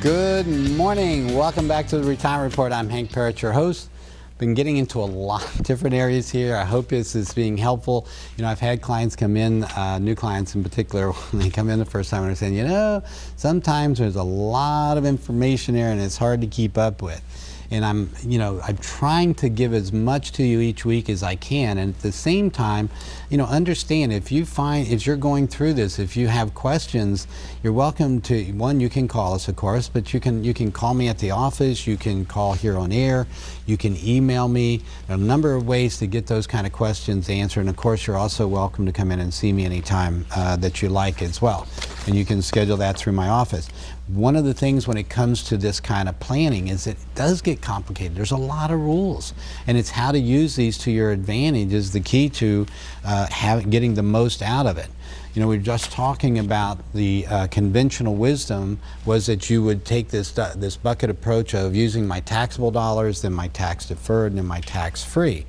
Good morning. Welcome back to the Retirement Report. I'm Hank Parrott, your host. Been getting into a lot of different areas here. I hope this is being helpful. You know, I've had clients come in, new clients in particular, when they come in the first time and they're saying, you know, sometimes there's a lot of information there and it's hard to keep up with. And I'm trying to give as much to you each week as I can. And at the same time, understand if you're going through this, if you have questions, you're welcome to, you can call us, of course, but you can call me at the office, you can call here on air, you can email me. There are a number of ways to get those kind of questions answered. And of course, you're also welcome to come in and see me anytime that you like as well. And you can schedule that through my office. One of the things when it comes to this kind of planning is it does get complicated. There's a lot of rules, and it's how to use these to your advantage is the key to getting the most out of it. You know, we were just talking about the conventional wisdom was that you would take this bucket approach of using my taxable dollars, then my tax deferred, and then my tax free.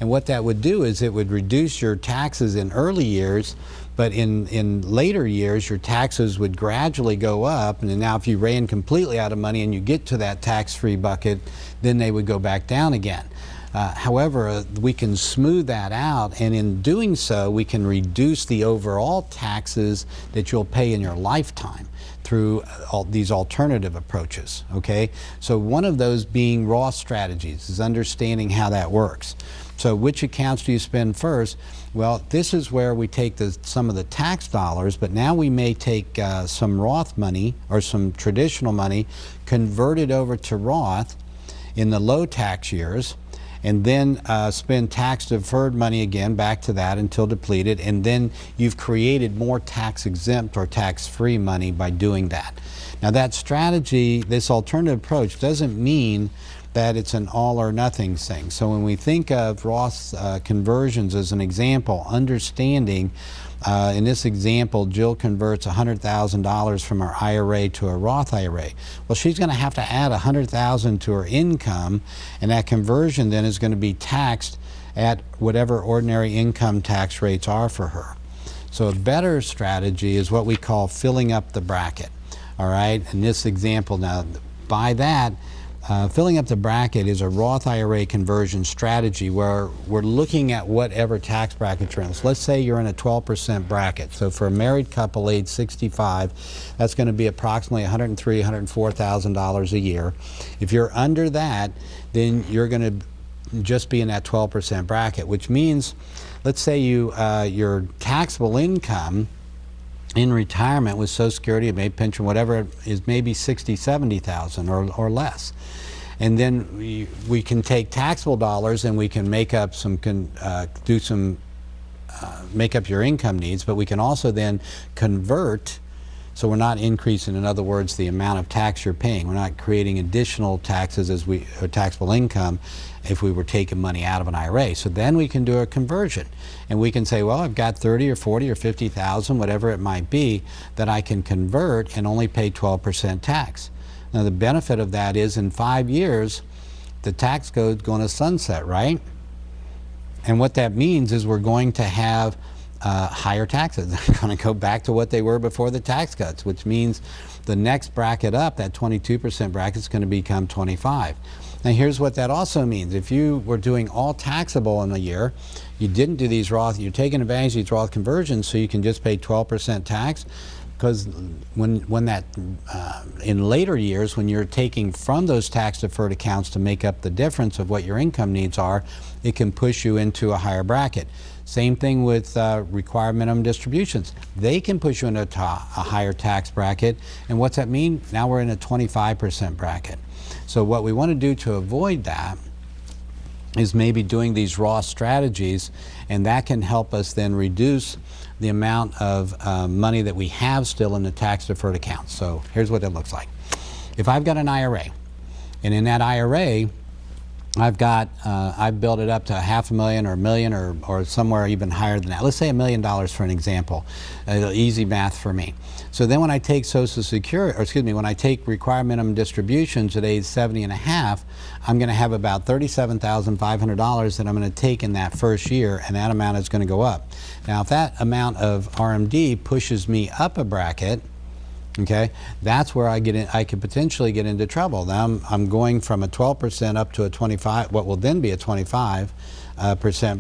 And what that would do is it would reduce your taxes in early years, but in later years, your taxes would gradually go up. And now if you ran completely out of money and you get to that tax-free bucket, then they would go back down again. However, we can smooth that out, and in doing so, we can reduce the overall taxes that you'll pay in your lifetime through all these alternative approaches, okay? So one of those being Roth strategies is understanding how that works. So which accounts do you spend first? Well, this is where we take some of the tax dollars, but now we may take some Roth money or some traditional money, convert it over to Roth in the low tax years, and then spend tax deferred money again back to that until depleted, and then you've created more tax exempt or tax free money by doing that. Now that strategy, this alternative approach, doesn't mean that it's an all or nothing thing. So when we think of Roth conversions as an example, understanding in this example, Jill converts $100,000 from her IRA to a Roth IRA. Well, she's going to have to add $100,000 to her income, and that conversion then is going to be taxed at whatever ordinary income tax rates are for her. So a better strategy is what we call filling up the bracket. All right, in this example now, by that, filling up the bracket is a Roth IRA conversion strategy where we're looking at whatever tax bracket you're in. So let's say you're in a 12% bracket. So for a married couple age 65, that's going to be approximately $103,000, $104,000 a year. If you're under that, then you're going to just be in that 12% bracket, which means, let's say your taxable income in retirement with Social Security, maybe pension, whatever, is maybe $60,000, $70,000 or less. And then we can take taxable dollars and we can make up make up your income needs, but we can also then convert, so we're not increasing, in other words, the amount of tax you're paying. We're not creating additional taxes or taxable income if we were taking money out of an IRA. So then we can do a conversion, and we can say, well, I've got 30 or 40 or 50,000, whatever it might be, that I can convert and only pay 12% tax. Now the benefit of that is in 5 years, the tax code is going to sunset, right? And what that means is we're going to have higher taxes. They're going to go back to what they were before the tax cuts, which means the next bracket up, that 22% bracket, is going to become 25. Now here's what that also means. If you were doing all taxable in a year, you didn't do these Roth, you're taking advantage of these Roth conversions so you can just pay 12% tax, because when that, in later years, when you're taking from those tax deferred accounts to make up the difference of what your income needs are, it can push you into a higher bracket. Same thing with required minimum distributions. They can push you into a higher tax bracket. And what's that mean? Now we're in a 25% bracket. So what we want to do to avoid that is maybe doing these Roth strategies, and that can help us then reduce the amount of money that we have still in the tax deferred accounts. So here's what it looks like. If I've got an IRA, and in that IRA, I've built it up to $500,000 or $1 million or somewhere even higher than that. Let's say $1 million for an example. Easy math for me. So then when I take Social Security, or excuse me, when I take required minimum distributions at age 70 and a half, I'm going to have about $37,500 that I'm going to take in that first year, and that amount is going to go up. Now, if that amount of RMD pushes me up a bracket, Okay, that's where I get in. I could potentially get into trouble. Now I'm going from a 12% up to a 25, what will then be a 25%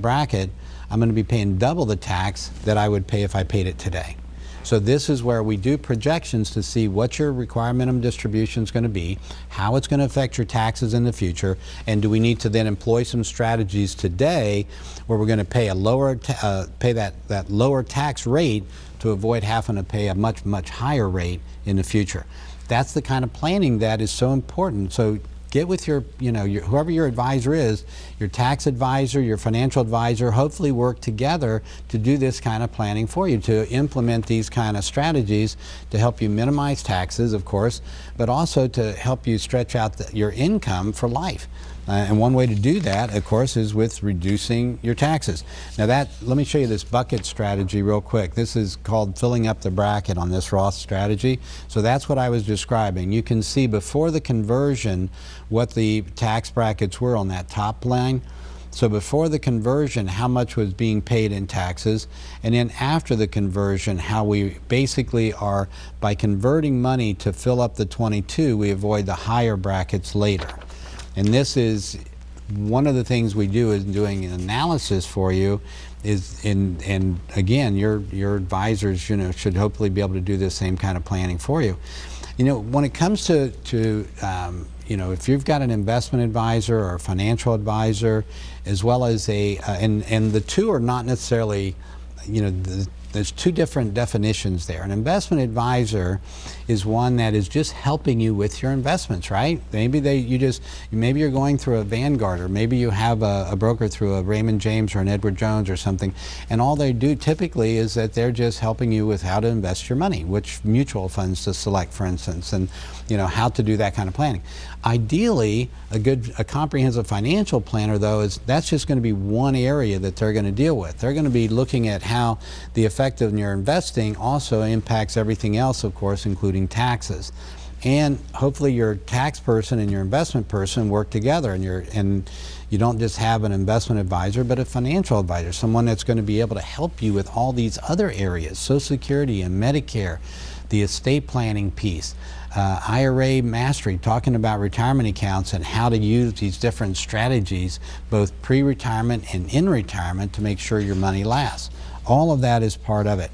bracket. I'm going to be paying double the tax that I would pay if I paid it today. So this is where we do projections to see what your required minimum distribution is going to be, how it's going to affect your taxes in the future, and do we need to then employ some strategies today where we're going to pay a lower pay that lower tax rate to avoid having to pay a much higher rate in the future. That's the kind of planning that is so important. So get with your, whoever your advisor is, your tax advisor, your financial advisor, hopefully work together to do this kind of planning for you, to implement these kind of strategies to help you minimize taxes, of course, but also to help you stretch out your income for life. And one way to do that, of course, is with reducing your taxes. Now let me show you this bucket strategy real quick. This is called filling up the bracket on this Roth strategy. So that's what I was describing. You can see before the conversion what the tax brackets were on that top line. So before the conversion, how much was being paid in taxes, and then after the conversion, how we basically are, by converting money to fill up the 22, we avoid the higher brackets later. And this is one of the things we do is doing an analysis for you is and again, your advisors, should hopefully be able to do the same kind of planning for you. When it comes to if you've got an investment advisor or a financial advisor, as well as and the two are not necessarily, there's two different definitions there. An investment advisor is one that is just helping you with your investments, right? Maybe maybe you're going through a Vanguard, or maybe you have a broker through a Raymond James or an Edward Jones or something, and all they do typically is that they're just helping you with how to invest your money, which mutual funds to select, for instance, and how to do that kind of planning. Ideally, a comprehensive financial planner, though, that's just going to be one area that they're going to deal with. They're going to be looking at how the effect of your investing also impacts everything else, of course, including taxes. And hopefully your tax person and your investment person work together, and you don't just have an investment advisor, but a financial advisor, someone that's going to be able to help you with all these other areas, Social Security and Medicare, the estate planning piece, IRA mastery, talking about retirement accounts and how to use these different strategies, both pre-retirement and in retirement, to make sure your money lasts. All of that is part of it.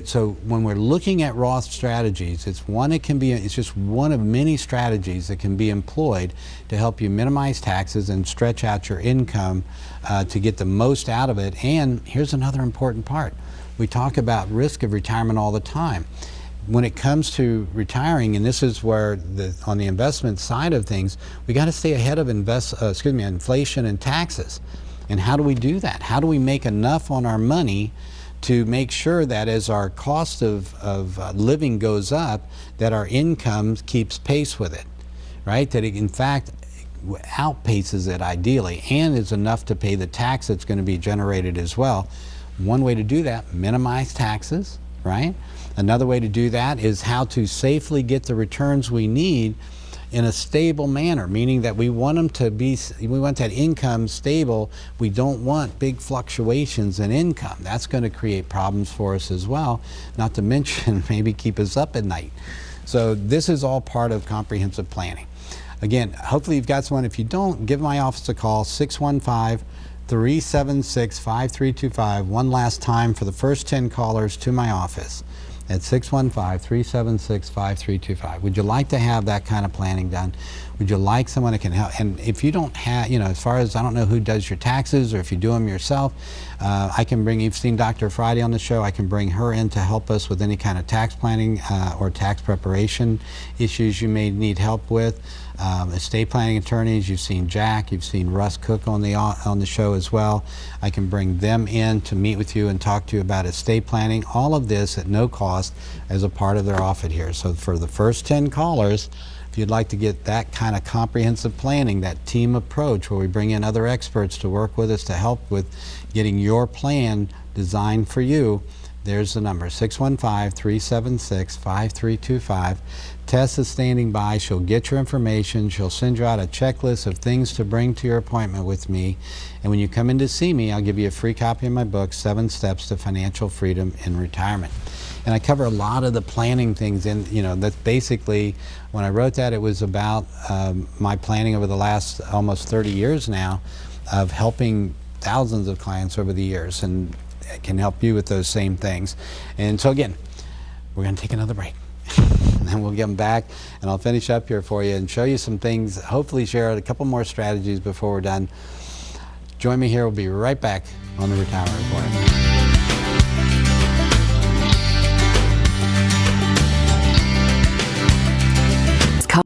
So when we're looking at Roth strategies, it's just one of many strategies that can be employed to help you minimize taxes and stretch out your income to get the most out of it. And here's another important part. We talk about risk of retirement all the time. When it comes to retiring, and this is where on the investment side of things, we got to stay ahead of inflation and taxes. And how do we do that? How do we make enough on our money to make sure that as our cost of living goes up, that our income keeps pace with it, right? That it, in fact, outpaces it ideally, and is enough to pay the tax that's going to be generated as well. One way to do that, minimize taxes, right? Another way to do that is how to safely get the returns we need in a stable manner, meaning that we want that income stable. We don't want big fluctuations in income. That's going to create problems for us as well, not to mention maybe keep us up at night. So this is all part of comprehensive planning. Again, hopefully you've got someone. If you don't, give my office a call, 615-376-5325. One last time for the first 10 callers to my office at 615-376-5325. Would you like to have that kind of planning done? Would you like someone that can help? And if you don't have, as far as, I don't know who does your taxes, or if you do them yourself, you've seen Dr. Friday on the show, I can bring her in to help us with any kind of tax planning or tax preparation issues you may need help with. Estate planning attorneys, you've seen Jack, you've seen Russ Cook on the show as well. I can bring them in to meet with you and talk to you about estate planning. All of this at no cost as a part of their offer here. So for the first 10 callers, if you'd like to get that kind of comprehensive planning, that team approach where we bring in other experts to work with us to help with getting your plan designed for you, There's the number, 615-376-5325. Tess is standing by. She'll get your information. She'll send you out a checklist of things to bring to your appointment with me. And when you come in to see me, I'll give you a free copy of my book, 7 Steps to Financial Freedom in Retirement. And I cover a lot of the planning things, and that's basically, when I wrote that, it was about my planning over the last almost 30 years now of helping thousands of clients over the years, and it can help you with those same things. And so again, we're going to take another break. And then we'll get them back, and I'll finish up here for you and show you some things, hopefully share a couple more strategies before we're done. Join me here. We'll be right back on the Retirement Report.